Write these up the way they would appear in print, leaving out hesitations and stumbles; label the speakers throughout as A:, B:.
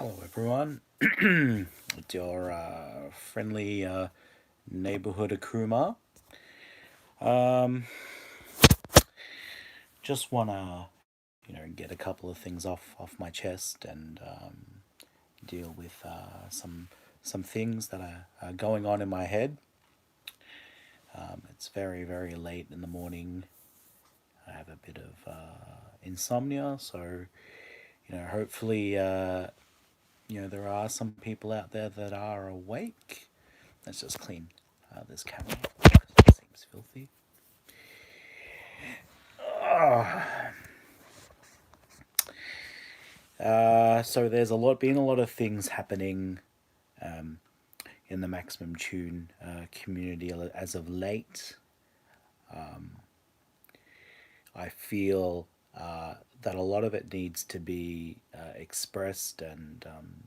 A: Hello, everyone. It's your friendly neighborhood Akuma. Um, just wanna, get a couple of things off my chest and deal with some things that are going on in my head. It's very very late in the morning. I have a bit of insomnia, so hopefully, there are some people out there that are awake. Let's just clean this camera. It seems filthy. So there's been a lot of things happening in the Maximum Tune community as of late. I feel that a lot of it needs to be expressed and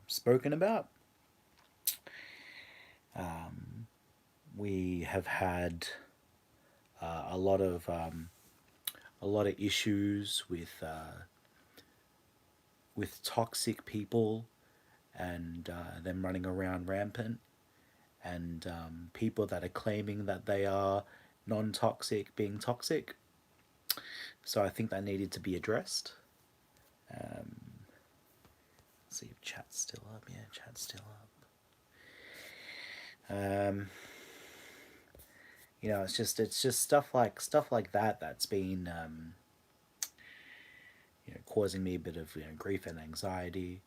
A: spoken about. We have had a lot of issues with toxic people and them running around rampant, and people that are claiming that they are non-toxic being toxic. So I think that needed to be addressed. Let's see if chat's still up. Yeah, chat's still up. It's just stuff like that that's been causing me a bit of grief and anxiety.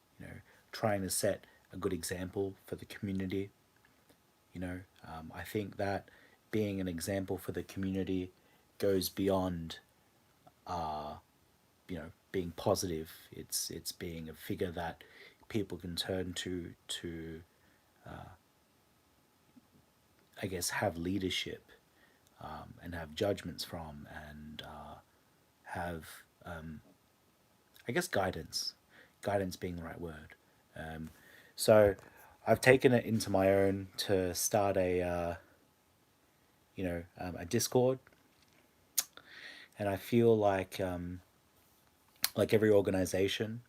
A: Trying to set a good example for the community. I think that being an example for the community goes beyond being positive. It's being a figure that people can turn to I guess have leadership, and have judgments from, and have I guess guidance being the right word. So I've taken it into my own to start a Discord, and I feel like every organization,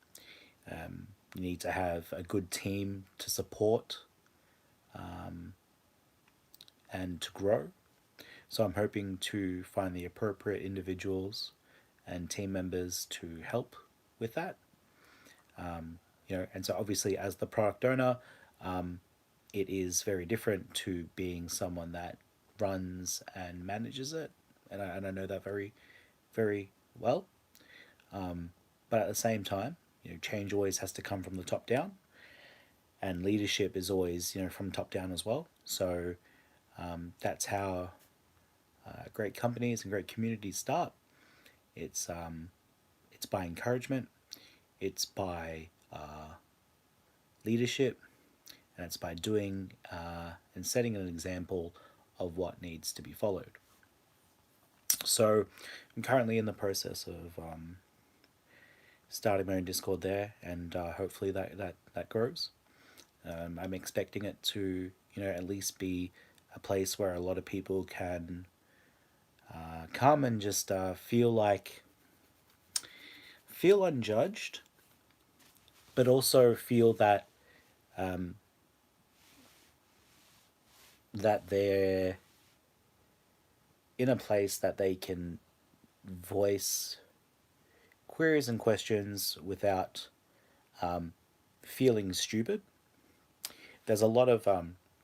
A: you need to have a good team to support and to grow. So I'm hoping to find the appropriate individuals and team members to help with that. And so obviously as the product owner, it is very different to being someone that runs and manages it, and I know that very, very well. But at the same time, change always has to come from the top down, and leadership is always from top down as well. So that's how great companies and great communities start. It's it's by encouragement, it's by leadership, and it's by doing and setting an example of what needs to be followed. So I'm currently in the process of starting my own Discord there, and hopefully that grows. I'm expecting it to at least be a place where a lot of people can come and just feel unjudged, but also feel that that they're in a place that they can voice queries and questions without feeling stupid. There's a lot of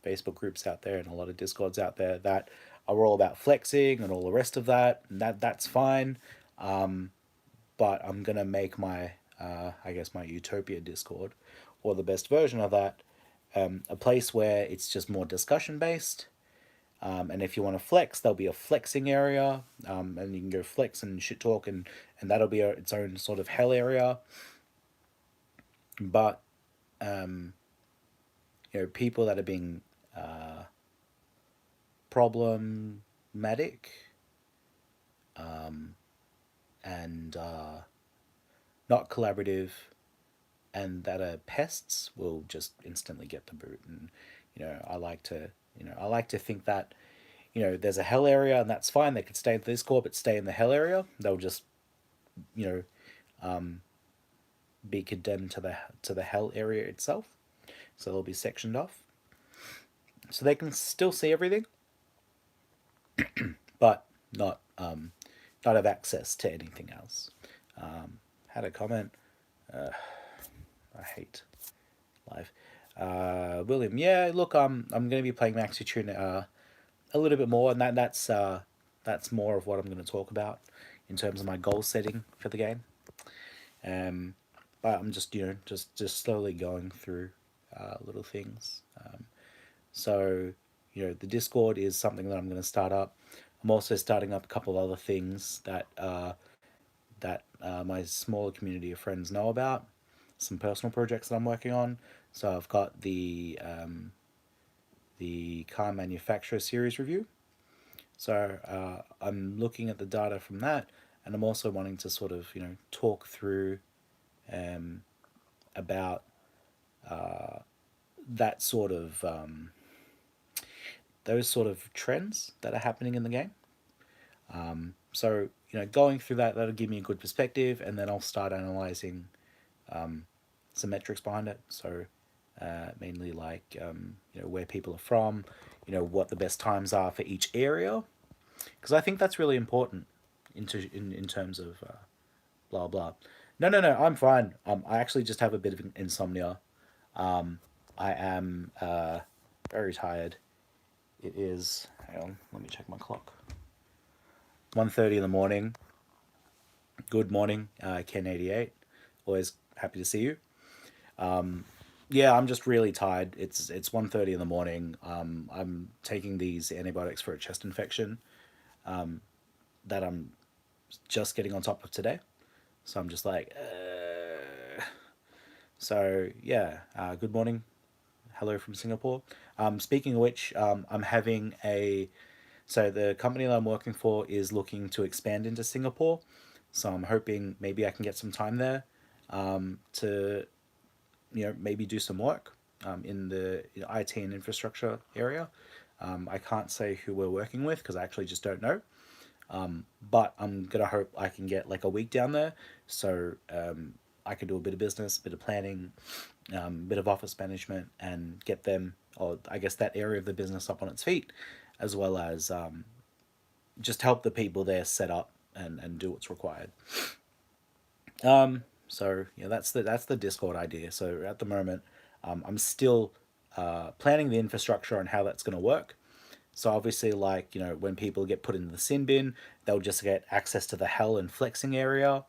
A: Facebook groups out there and a lot of Discords out there that are all about flexing and all the rest of that, and that's fine. But I'm gonna make my I guess my utopia Discord, or the best version of that, a place where it's just more discussion based. And if you want to flex, there'll be a flexing area, and you can go flex and shit talk, and that'll be its own sort of hell area. But people that are being problematic, and not collaborative, and that are pests will just instantly get the boot. And I like to think that there's a hell area, and that's fine. They could stay in this core, but stay in the hell area. They'll just you know be condemned to the hell area itself. So they'll be sectioned off, so they can still see everything, but not have access to anything else. Had a comment. I hate live. William, yeah, look, I'm going to be playing Maxi Tune a little bit more, and that's more of what I'm going to talk about in terms of my goal setting for the game. Um, but I'm just just slowly going through little things. So the Discord is something that I'm going to start up. I'm also starting up a couple other things that my smaller community of friends know about. Some personal projects that I'm working on. So I've got the car manufacturer series review. So I'm looking at the data from that, and I'm also wanting to sort of talk through about that sort of those sort of trends that are happening in the game. So going through that, that'll give me a good perspective, and then I'll start analyzing some metrics behind it. So mainly like where people are from, what the best times are for each area, because I think that's really important in terms of blah blah. No, I'm fine. I actually just have a bit of insomnia. I am very tired. It is. Hang on, let me check my clock. 1:30 in the morning. Good morning, Ken88. Always happy to see you. Yeah, I'm just really tired. It's 1:30 in the morning. I'm taking these antibiotics for a chest infection that I'm just getting on top of today. So I'm just like, so yeah. Good morning. Hello from Singapore. Speaking of which, I'm having a. So the company that I'm working for is looking to expand into Singapore. So I'm hoping maybe I can get some time there to maybe do some work in the IT and infrastructure area. I can't say who we're working with because I actually just don't know. But I'm gonna hope I can get like a week down there, so I can do a bit of business, a bit of planning, a bit of office management, and get them, or I guess that area of the business up on its feet, as well as just help the people there set up and do what's required. So yeah, that's the Discord idea. So at the moment, I'm still planning the infrastructure and how that's going to work. So obviously, like when people get put into the sin bin, they'll just get access to the hell and flexing area.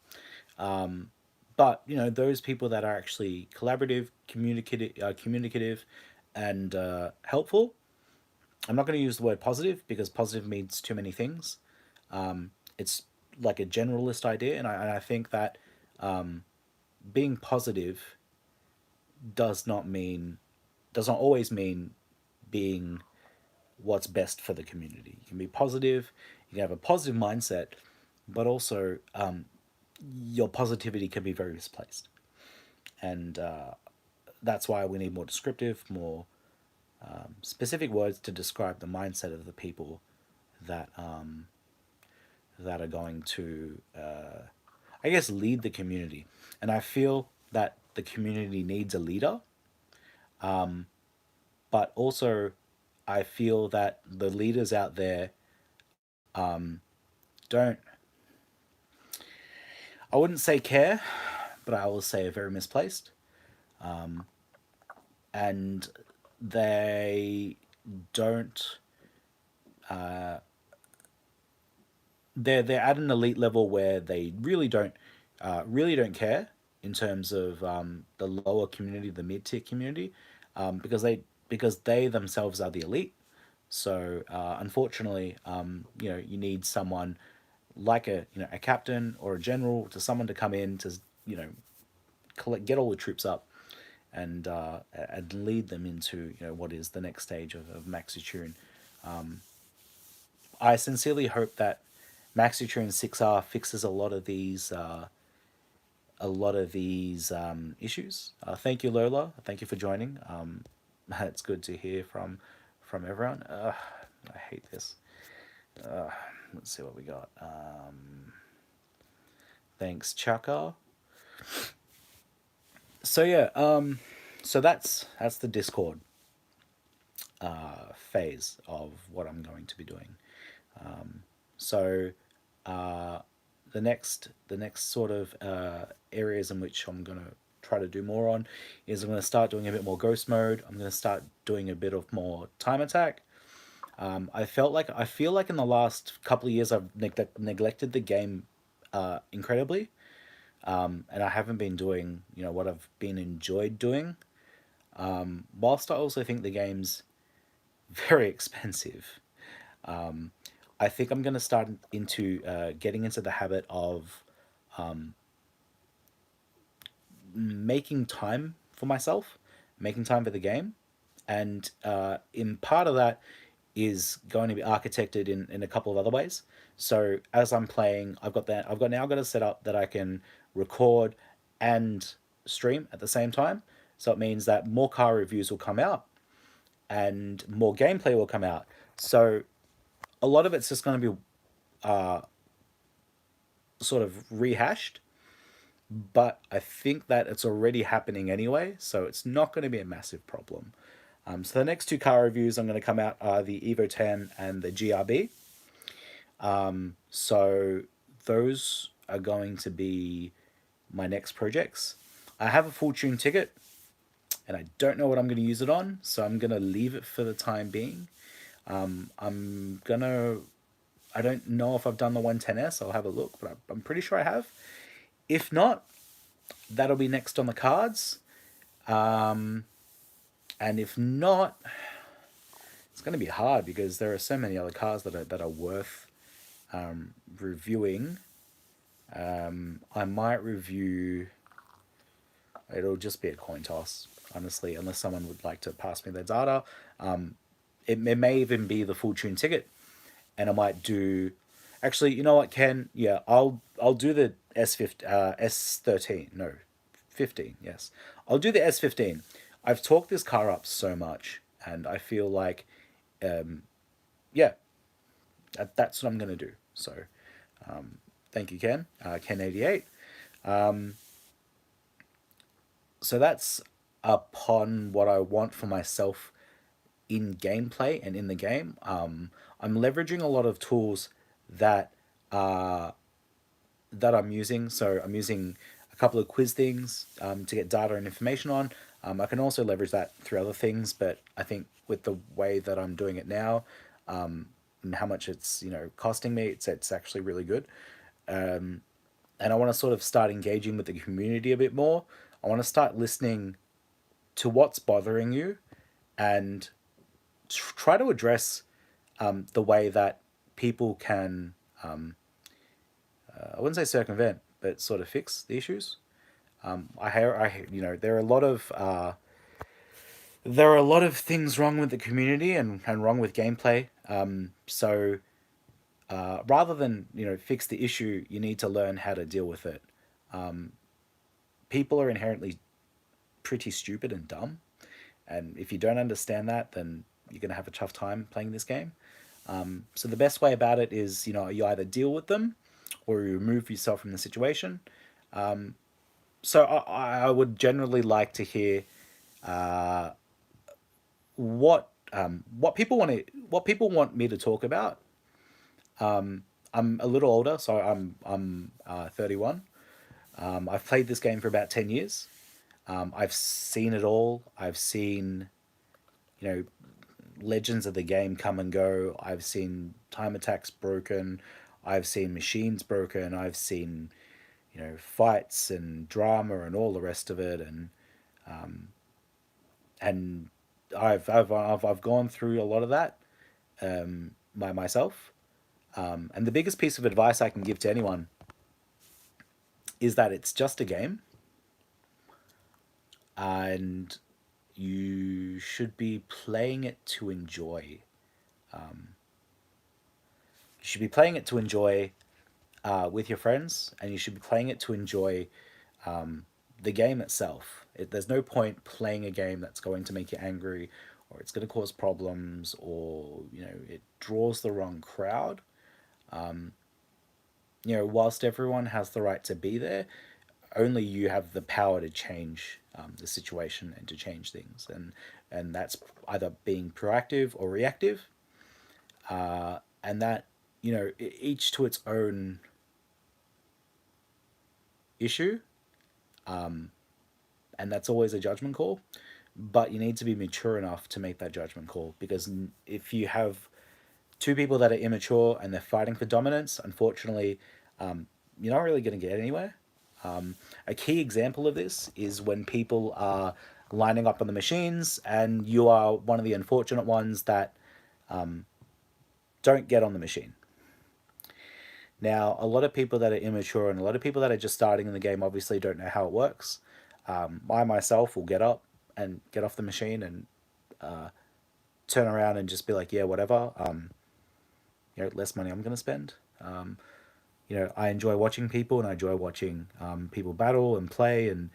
A: But those people that are actually collaborative, communicative, and helpful. I'm not going to use the word positive because positive means too many things. It's like a generalist idea, and I think that being positive does not mean does not always mean being what's best for the community. You can be positive, you can have a positive mindset, but also your positivity can be very misplaced, and that's why we need more descriptive, more specific words to describe the mindset of the people that that are going to, I guess, lead the community. And I feel that the community needs a leader, but also I feel that the leaders out there don't, I wouldn't say care, but I will say are very misplaced. And they don't, they're at an elite level where they really don't care in terms of the lower community, the mid tier community, because they themselves are the elite. So unfortunately, you need someone like a captain or a general, to someone to come in to get all the troops up and lead them into what is the next stage of Maxi. I sincerely hope that Maxi 6R fixes a lot of these issues. Thank you, Lola. Thank you for joining. It's good to hear from everyone. I hate this. Let's see what we got. Thanks, Chaka. So yeah, so that's the Discord phase of what I'm going to be doing. So uh, the next sort of areas in which I'm gonna try to do more on is I'm gonna start doing a bit more ghost mode. I'm gonna start doing a bit of more time attack. I feel like in the last couple of years I've neglected the game incredibly, and I haven't been doing what I've been enjoyed doing. Whilst I also think the game's very expensive. I think I'm going to start into getting into the habit of making time for myself, making time for the game, and in part of that is going to be architected in a couple of other ways. So as I'm playing, I've now got a setup that I can record and stream at the same time. So it means that more car reviews will come out and more gameplay will come out. So a lot of it's just going to be sort of rehashed, but I think that it's already happening anyway, so it's not going to be a massive problem. So the next two car reviews I'm going to come out are the Evo 10 and the GRB. So those are going to be my next projects. I have a full tune ticket, and I don't know what I'm going to use it on, so I'm going to leave it for the time being. I'm gonna. I don't know if I've done the 110S. I'll have a look, but I'm pretty sure I have. If not, that'll be next on the cards. And if not, it's going to be hard because there are so many other cars that are worth reviewing. I might review. It'll just be a coin toss, honestly, unless someone would like to pass me their data. It may even be the full tune ticket, and I might do. Actually, you know what, Ken? Yeah, I'll do the S13. No, 15. Yes, I'll do the S15. I've talked this car up so much, and I feel like, yeah, that's what I'm gonna do. So, thank you, Ken. Ken88. So that's upon what I want for myself in gameplay and in the game. I'm leveraging a lot of tools that that I'm using. So I'm using a couple of quiz things to get data and information on. I can also leverage that through other things, but I think with the way that I'm doing it now, and how much it's costing me, it's actually really good. And I want to sort of start engaging with the community a bit more. I want to start listening to what's bothering you and try to address the way that people can, I wouldn't say circumvent, but sort of fix the issues. There are a lot of things wrong with the community and wrong with gameplay. So rather than fix the issue, you need to learn how to deal with it. People are inherently pretty stupid and dumb, and if you don't understand that, then you're gonna have a tough time playing this game. So the best way about it is you either deal with them or you remove yourself from the situation. So I would generally like to hear what people want me to talk about. I'm a little older, so I'm 31. I've played this game for about 10 years. I've seen it all. I've seen you know legends of the game come and go. I've seen time attacks broken. I've seen machines broken. I've seen fights and drama and all the rest of it, and I've gone through a lot of that by myself. And the biggest piece of advice I can give to anyone is that it's just a game, and you should be playing it to enjoy. You should be playing it to enjoy with your friends, and you should be playing it to enjoy the game itself. There's no point playing a game that's going to make you angry, or it's going to cause problems, or it draws the wrong crowd. Whilst everyone has the right to be there, only you have the power to change the situation and to change things, and that's either being proactive or reactive, and that, each to its own issue, and that's always a judgment call. But you need to be mature enough to make that judgment call, because if you have two people that are immature and they're fighting for dominance, unfortunately, you're not really going to get anywhere. A key example of this is when people are lining up on the machines and you are one of the unfortunate ones that don't get on the machine. Now, a lot of people that are immature and a lot of people that are just starting in the game obviously don't know how it works. I myself will get up and get off the machine and turn around and just be like, yeah, whatever. Less money I'm going to spend. I enjoy watching people, and I enjoy watching people battle and play and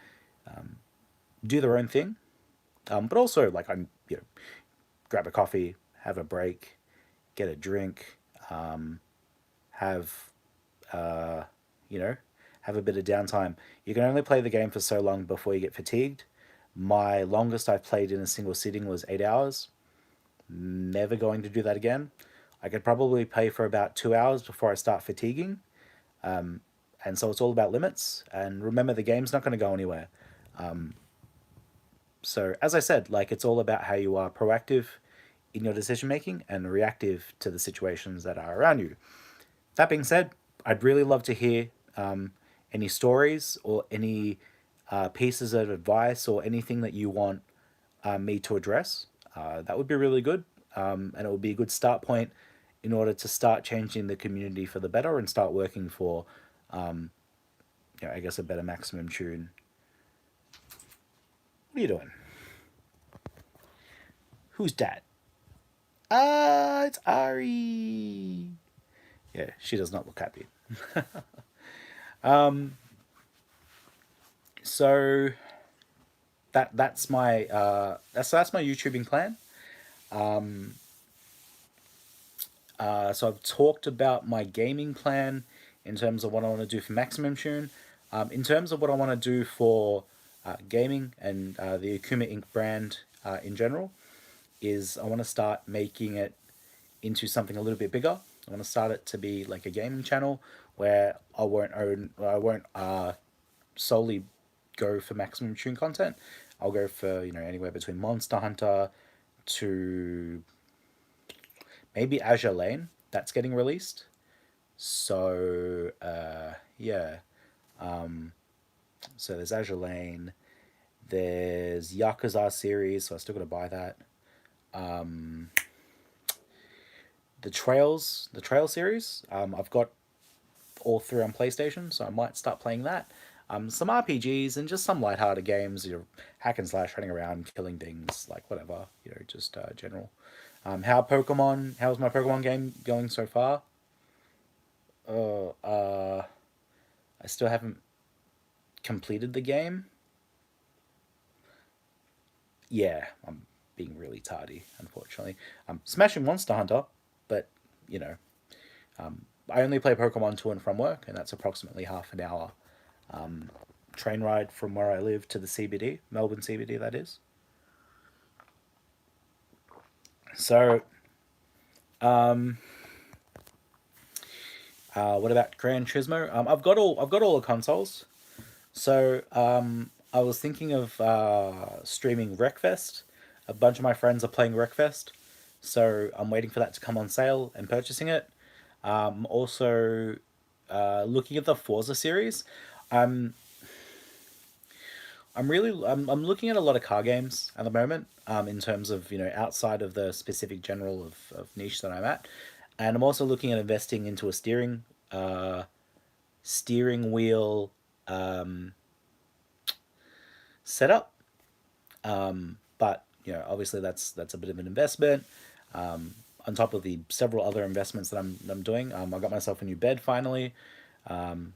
A: do their own thing. But also, like, I'm, grab a coffee, have a break, get a drink, have, have a bit of downtime. You can only play the game for so long before you get fatigued. My longest I've played in a single sitting was 8 hours. Never going to do that again. I could probably play for about 2 hours before I start fatiguing. And so it's all about limits. And remember, the game's not going to go anywhere. So as I said, like, it's all about how you are proactive in your decision making and reactive to the situations that are around you. That being said, I'd really love to hear any stories or any pieces of advice or anything that you want me to address. That would be really good. And it would be a good start point in order to start changing the community for the better and start working for, I guess, a better maximum tune. What are you doing? Who's that? It's Ari. Yeah, she does not look happy. So that's my that's my YouTubing plan. So I've talked about my gaming plan in terms of what I want to do for Maximum Tune. In terms of what I want to do for gaming and the Akuma Inc. brand in general, is I want to start making it into something a little bit bigger. I want to start it to be like a gaming channel where I won't solely go for Maximum Tune content. I'll go for anywhere between Monster Hunter to maybe Azure Lane that's getting released. So yeah, so there's Azure Lane, there's Yakuza series, so I still got to buy that. The Trail series, I've got all three on PlayStation, so I might start playing that. Some RPGs and just some lighthearted games, hack and slash, running around, killing things, like whatever, just general. How's my Pokemon game going so far? I still haven't completed the game. Yeah, I'm being really tardy, unfortunately. I'm smashing Monster Hunter, but, I only play Pokemon to and from work, and that's approximately half an hour train ride from where I live to the CBD, Melbourne CBD, that is. So, what about Gran Turismo? I've got all the consoles. So I was thinking of streaming Wreckfest. A bunch of my friends are playing Wreckfest, so I'm waiting for that to come on sale and purchasing it. Also, looking at the Forza series. I'm looking at a lot of car games at the moment. In terms of outside of the specific general of niche that I'm at, and I'm also looking at investing into a steering wheel setup. But obviously that's a bit of an investment. On top of the several other investments that I'm doing, I got myself a new bed finally.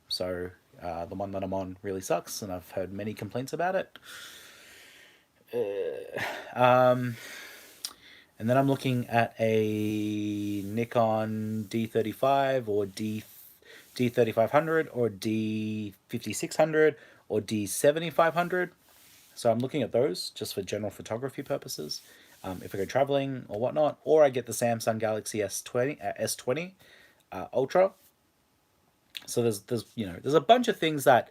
A: So the one that I'm on really sucks, and I've heard many complaints about it. And then I'm looking at a Nikon D35 or D3500 or D5600 or D7500. So I'm looking at those just for general photography purposes. If I go traveling or whatnot, or I get the Samsung Galaxy S20 Ultra. So there's a bunch of things that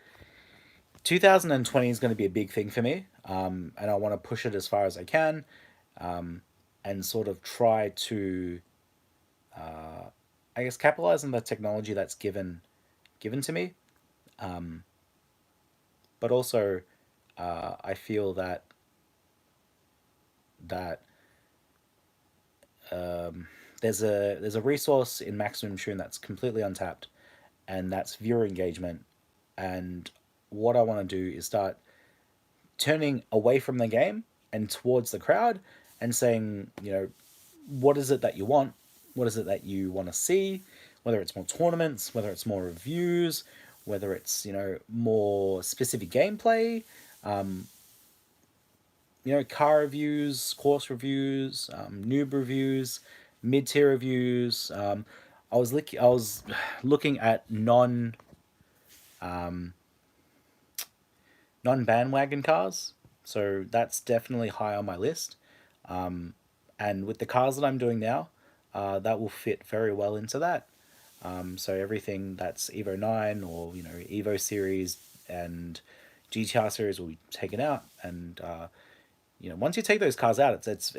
A: 2020 is going to be a big thing for me, and I want to push it as far as I can, and sort of try to, I guess, capitalize on the technology that's given to me, but also, I feel that there's a resource in Maximum Tune that's completely untapped, and that's viewer engagement. And what I want to do is start turning away from the game and towards the crowd and saying, what is it that you want? What is it that you want to see? Whether it's more tournaments, whether it's more reviews, whether it's, more specific gameplay, car reviews, course reviews, noob reviews, mid tier reviews. I was looking at non bandwagon cars, so that's definitely high on my list. And with the cars that I'm doing now, that will fit very well into that. So everything that's Evo 9 or Evo series and GTR series will be taken out, and once you take those cars out, it's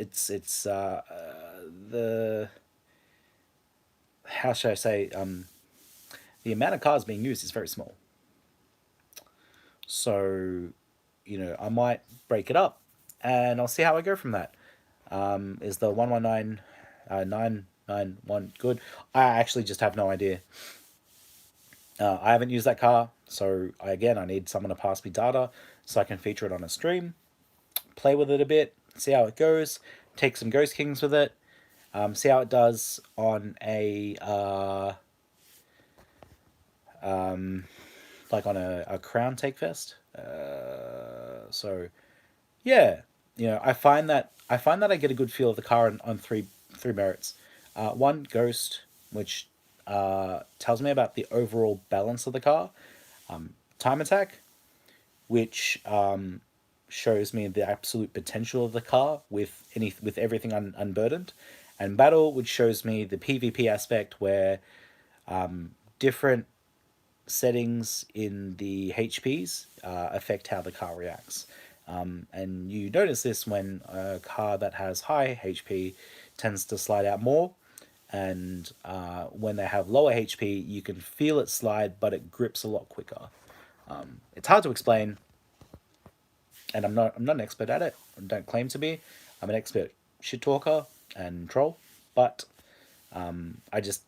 A: the how should I say, the amount of cars being used is very small. So I might break it up, and I'll see how I go from that. Is the 119 991 good? I actually just have no idea. I haven't used that car, so I need someone to pass me data so I can feature it on a stream, play with it a bit, see how it goes, take some Ghost Kings with it, see how it does on a like on a Crown Take Fest. So yeah, I find that I get a good feel of the car on three merits. One, Ghost, which tells me about the overall balance of the car. Time Attack, which shows me the absolute potential of the car with everything unburdened, and Battle, which shows me the PvP aspect where different settings in the HPs affect how the car reacts. And you notice this when a car that has high HP tends to slide out more, and when they have lower HP, you can feel it slide, but it grips a lot quicker. It's hard to explain, and I'm not an expert at it. I don't claim to be. I'm an expert shit talker and troll, but I just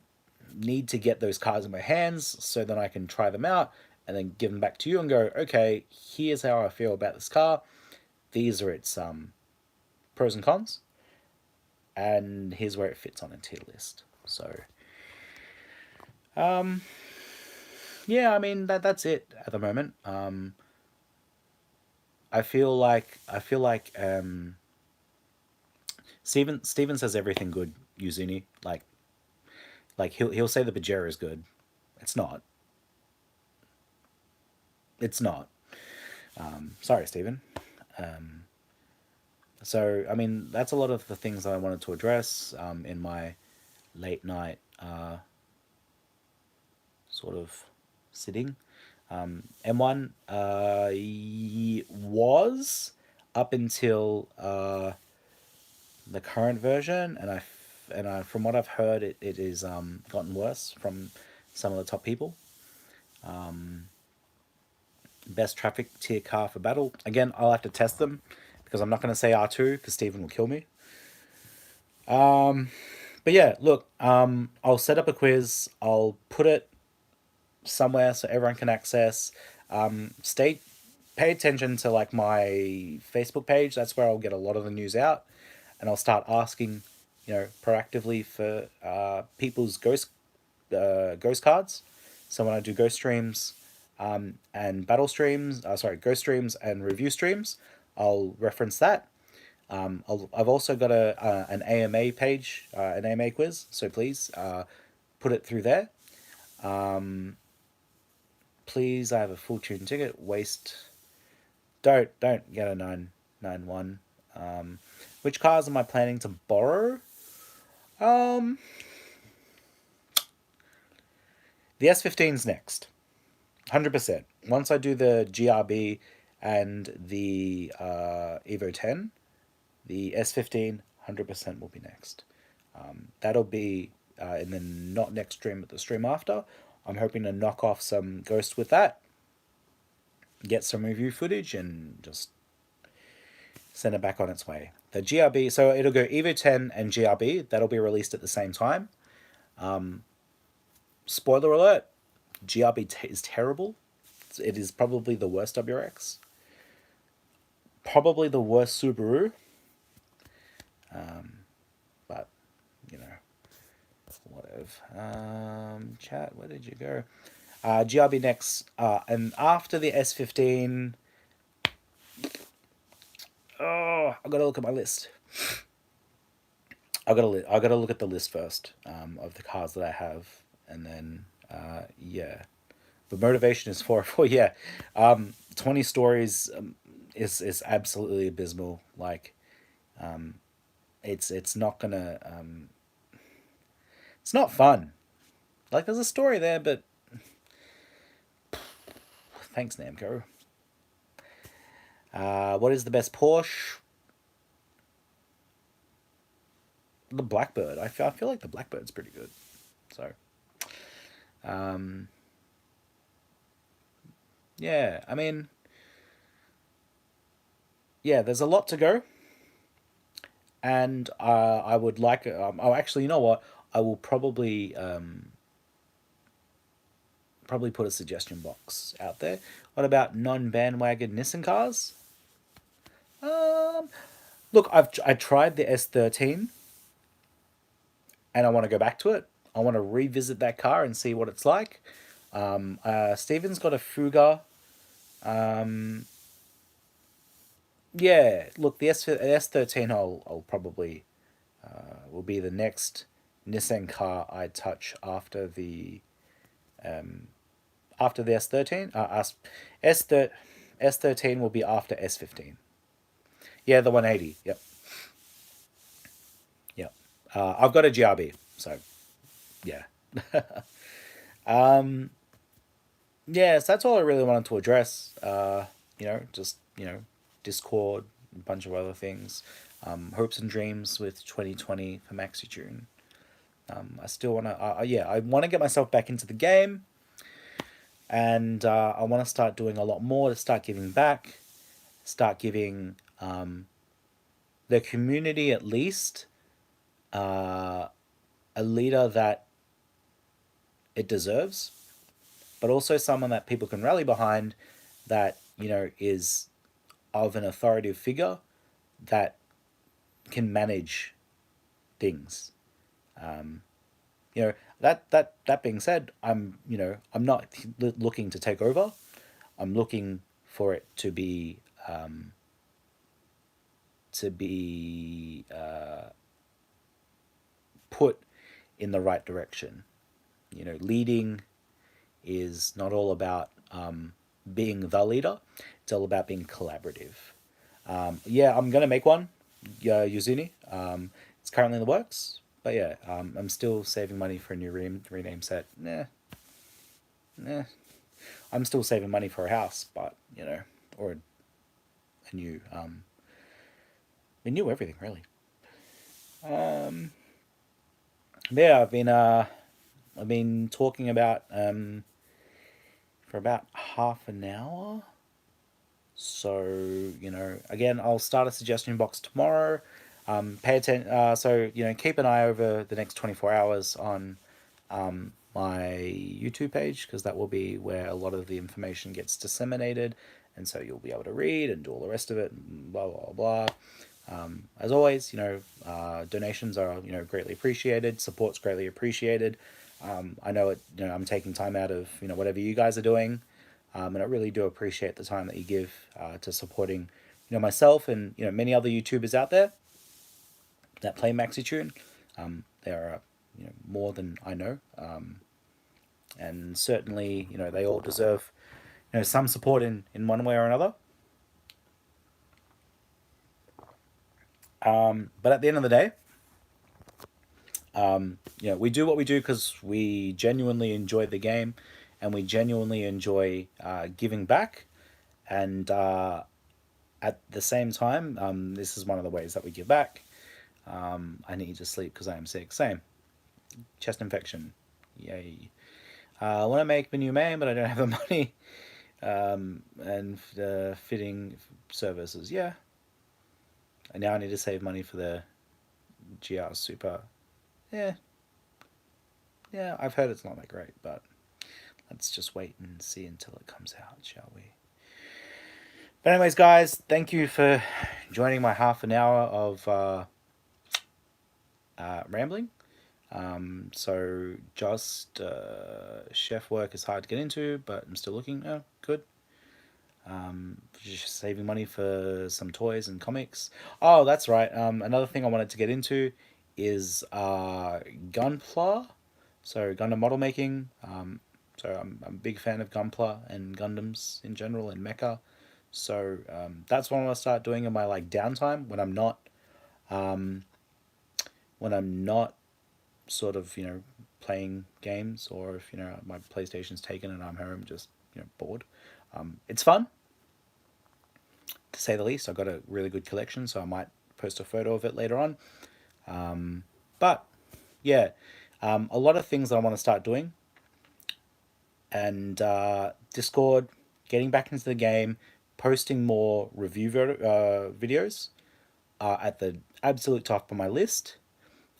A: need to get those cards in my hands so that I can try them out and then give them back to you and go, okay, here's how I feel about this car. These are its pros and cons, and here's where it fits on a tier list. So, yeah, I mean that's it at the moment. I feel like Steven says everything good, Yuzuni. Like he'll say the Pajero is good. It's not. It's not. Sorry, Steven. So I mean that's a lot of the things that I wanted to address in my late night sort of sitting. M1 was up until the current version, and from what I've heard, it is gotten worse from some of the top people. Best traffic tier car for battle. Again, I'll have to test them because I'm not going to say R2 because Steven will kill me. But yeah, look, I'll set up a quiz. I'll put it somewhere so everyone can access. Pay attention to like my Facebook page. That's where I'll get a lot of the news out, and I'll start asking, proactively for people's ghost cards. So when I do ghost streams, and battle streams, ghost streams and review streams, I'll reference that. I've also got an AMA page, an AMA quiz. So please put it through there. please, I have a full tune ticket. Waste. Don't get a 991. Which cars am I planning to borrow? Um, the S15's next. 100%. Once I do the GRB and the Evo 10, the S15, 100% will be next. That'll be in the not next stream, but the stream after. I'm hoping to knock off some Ghost with that, get some review footage, and just send it back on its way. The GRB, so it'll go Evo 10 and GRB. That'll be released at the same time. Spoiler alert, GRB is terrible. It is probably the worst WRX. Probably the worst Subaru. But, you know, whatever. Chat, where did you go? GRB next. And after the S15... Oh, I gotta look at my list. I gotta look at the list first of the cars that I have, and then yeah, the motivation is 404. Yeah, 20 stories is absolutely abysmal. Like, it's not gonna it's not fun. Like, there's a story there, but thanks, Namco. What is the best Porsche? The Blackbird. I feel like the Blackbird's pretty good. So, yeah, I mean, yeah, there's a lot to go. And I would like... oh, actually, you know what? I will probably put a suggestion box out there. What about non-bandwagon Nissan cars? Look, I tried the S13, and I want to go back to it. I want to revisit that car and see what it's like. Steven's got a Fuga. Yeah, look, the S13 I'll probably will be the next Nissan car I touch after the S13. S13 will be after S15. Yeah, the 180. Yep. Yep. I've got a GRB, so yeah. Yeah, so that's all I really wanted to address. Just, Discord, a bunch of other things. Hopes and dreams with 2020 for MaxiTune. I still want to, I want to get myself back into the game. And I want to start doing a lot more, to start giving back, start giving the community at least a leader that it deserves, but also someone that people can rally behind, that, is of an authoritative figure that can manage things. That being said, I'm not looking to take over. I'm looking for it to be put in the right direction. Leading is not all about being the leader. It's all about being collaborative. Yeah, I'm gonna make one, Yuzuni. It's currently in the works, but yeah, I'm still saving money for a new rename set. Nah. I'm still saving money for a house, but or a new everything really. Yeah, I've been talking about for about half an hour. So, again, I'll start a suggestion box tomorrow. Pay attention. So, keep an eye over the next 24 hours on my YouTube page, because that will be where a lot of the information gets disseminated. And so you'll be able to read and do all the rest of it, and blah, blah, blah. As always, donations are, greatly appreciated. Support's greatly appreciated. I know it, I'm taking time out of, whatever you guys are doing. And I really do appreciate the time that you give to supporting, myself and, many other YouTubers out there that play MaxiTune. There are, more than I know. And certainly, they all deserve some support in one way or another. But at the end of the day, we do what we do because we genuinely enjoy the game, and we genuinely enjoy giving back. And at the same time, this is one of the ways that we give back. I need to sleep because I am sick. Same. Chest infection. Yay. I want to make the new main, but I don't have the money. And fitting services. Yeah. And now I need to save money for the GR Super. Yeah. Yeah, I've heard it's not that great, but let's just wait and see until it comes out, shall we? But anyways, guys, thank you for joining my half an hour of rambling. So just chef work is hard to get into, but I'm still looking. Oh, good. Just saving money for some toys and comics. Oh, that's right. Another thing I wanted to get into is Gunpla. So Gundam model making. So I'm a big fan of Gunpla and Gundams in general and Mecha. So that's what I want to start doing in my downtime when I'm not sort of playing games, or if my PlayStation's taken and I'm home just bored. It's fun, to say the least. I've got a really good collection, so I might post a photo of it later on. But yeah, a lot of things that I want to start doing, and Discord, getting back into the game, posting more review videos are at the absolute top of my list,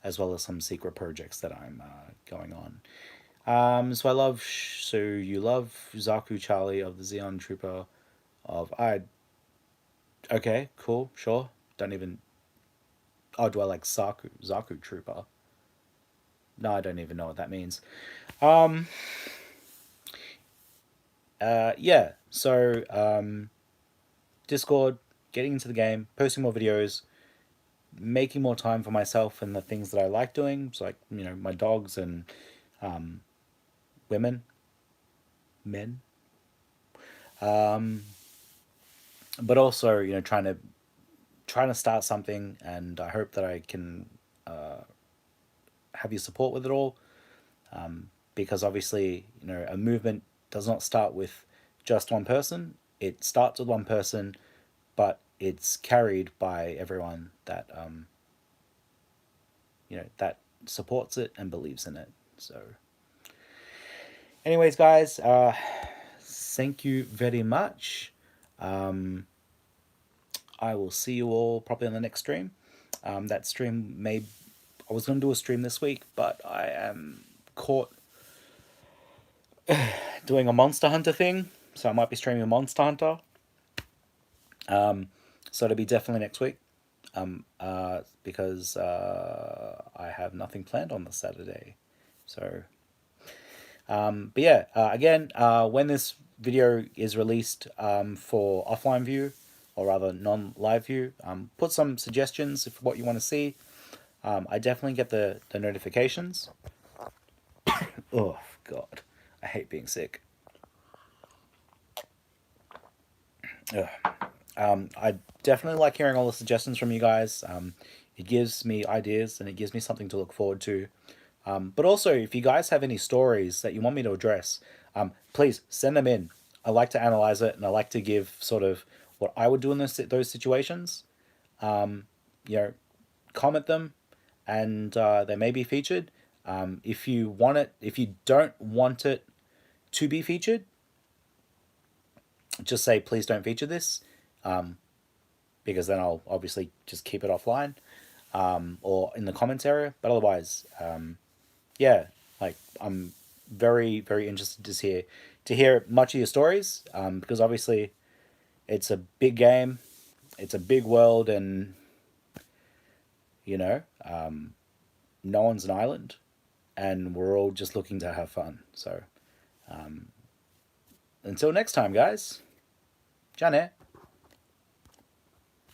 A: as well as some secret projects that I'm going on. So you love Zaku Charlie of the Xeon Trooper of okay, cool, sure. Don't even. Oh, do I like Zaku Trooper? No, I don't even know what that means. Yeah. So Discord, getting into the game, posting more videos, making more time for myself and the things that I like doing. So my dogs and women, men. But also trying to start something, and I hope that I can have your support with it all, because obviously a movement does not start with just one person. It starts with one person, but it's carried by everyone that that supports it and believes in it. So anyways, guys, thank you very much. I will see you all probably on the next stream. That stream I was going to do a stream this week, but I am caught doing a Monster Hunter thing, so I might be streaming Monster Hunter. So it'll be definitely next week, because I have nothing planned on the Saturday. So, but yeah, again, when this video is released for offline view, or rather non-live view, put some suggestions for what you want to see. I definitely get the notifications. Oh, God. I hate being sick. Ugh. I definitely like hearing all the suggestions from you guys. It gives me ideas, and it gives me something to look forward to. But also, if you guys have any stories that you want me to address, please send them in. I like to analyze it, and I like to give sort of what I would do in those situations. Comment them, and they may be featured. If you don't want it to be featured, just say please don't feature this, because then I'll obviously just keep it offline, or in the comments area. But otherwise, yeah, I'm very, very interested to hear much of your stories, because obviously it's a big game, it's a big world, and no one's an island, and we're all just looking to have fun. So until next time, guys. Janet.